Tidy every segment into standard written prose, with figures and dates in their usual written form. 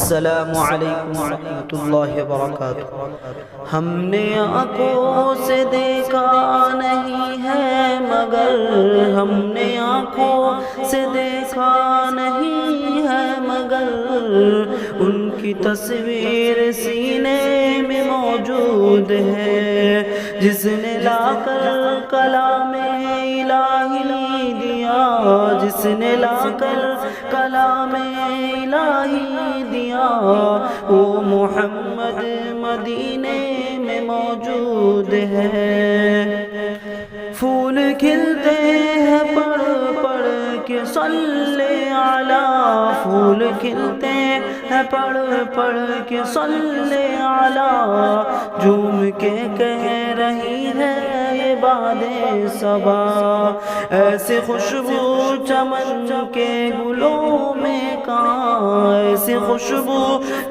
السلام علیکم ورحمۃ اللہ وبرکاتہ۔ ہم نے آنکھوں سے دیکھا نہیں ہے مگر، ہم نے آنکھوں سے دیکھا نہیں ہے مگر، ان کی تصویر سینے میں موجود ہے، جس نے لا کر کلام الہی دیا، جس نے لا کر کلام الہی دیا، وہ محمد مدینے میں موجود ہے۔ پھول کھلتے ہیں پڑھ پڑھ کے صلی علی، پھول کھلتے ہیں پڑھ پڑھ کے صلی علی، جھوم کے کہہ رہی ہے یہ باد صبا، ایسی خوشبو چمن کے گلوں میں کہاں، ایسی خوشبو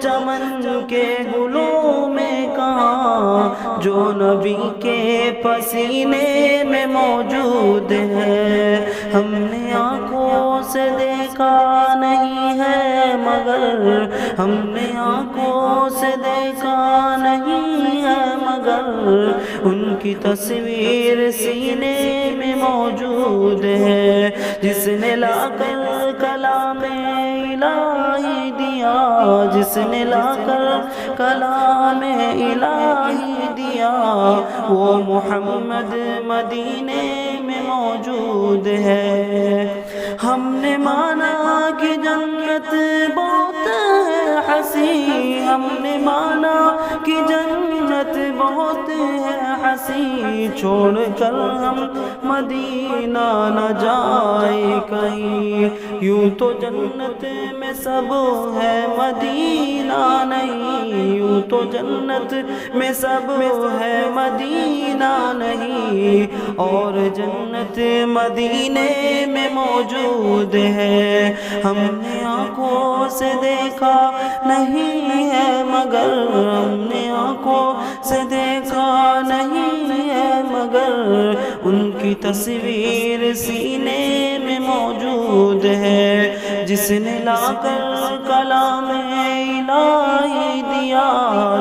چمن کے گلوں میں کہاں، جو نبی کے پسینے میں موجود ہے۔ ہم نے آنکھوں سے دیکھا نہیں ہے مگر، ہم نے آنکھوں سے دیکھا نہیں ہے مگر، ان کی تصویر سینے میں موجود ہے، جس نے لا کر کلام الہی دیا، جس نے لا کر کلام الہی دیا، وہ محمد مدینے میں موجود ہے۔ ہم نے مانا کہ جنت بہت ہے حسین، ہم نے مانا کہ جنت بہت ہے حسین، چھوڑ کر ہم مدینہ نہ جائے کہیں، یوں تو جنت میں سب ہے مدینہ نہیں، یوں تو جنت میں سب ہے مدینہ نہیں، اور جنت مدینے میں موجود ہے۔ ہم نے آنکھوں سے دیکھا نہیں ہے مگر، ہم نے آنکھوں سے دیکھا نہیں ہے مگر، ان کی تصویر سینے میں موجود ہے، جس نے لا کر کلام الہی دیا،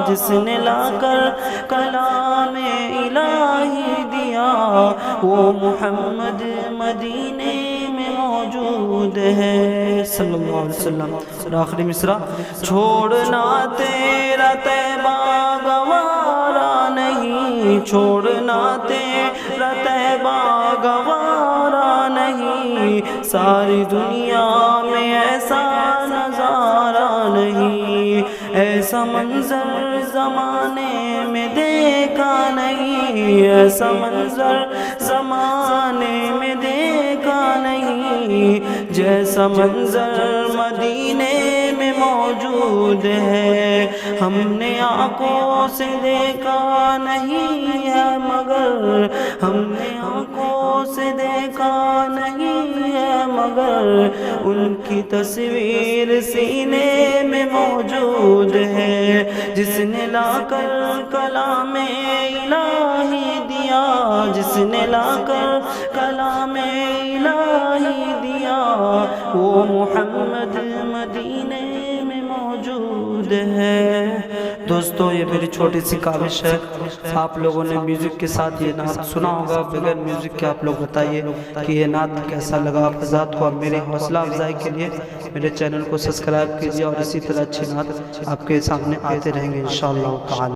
جس نے لا کر کلام الہی دیا، وہ محمد مدینے میں موجود ہے صلی اللہ علیہ وسلم۔ اور آخری مصرع، چھوڑنا تیرا طیبہ گوارا نہیں، چھوڑنا تیرا طیبہ گوارا نہیں، ساری دنیا میں ایسا نظارہ نہیں، ایسا منظر زمانے میں دیکھا نہیں، ایسا منظر زمانے میں دیکھا نہیں، جیسا منظر مدینے میں موجود ہے۔ ہم نے آنکھوں سے دیکھا نہیں ہے مگر، ہم نے آنکھوں سے دیکھا نہیں ہے مگر، ان کی تصویر سینے میں موجود ہے، جس نے لا کر کلام الہی دیا، جس نے لا کر کلام الہی دیا، وہ محمد مدینے میں موجود ہے۔ دوستو، یہ میری چھوٹی سی کاوش ہے، آپ لوگوں نے میوزک کے ساتھ یہ نعت سنا ہوگا، بغیر میوزک کے آپ لوگ بتائیے کہ یہ نعت کیسا لگا آپ حضرات کو۔ میری حوصلہ افزائی کے لیے میرے چینل کو سبسکرائب کیجیے، اور اسی طرح اچھی نعت آپ کے سامنے آتے رہیں گے انشاءاللہ تعالی۔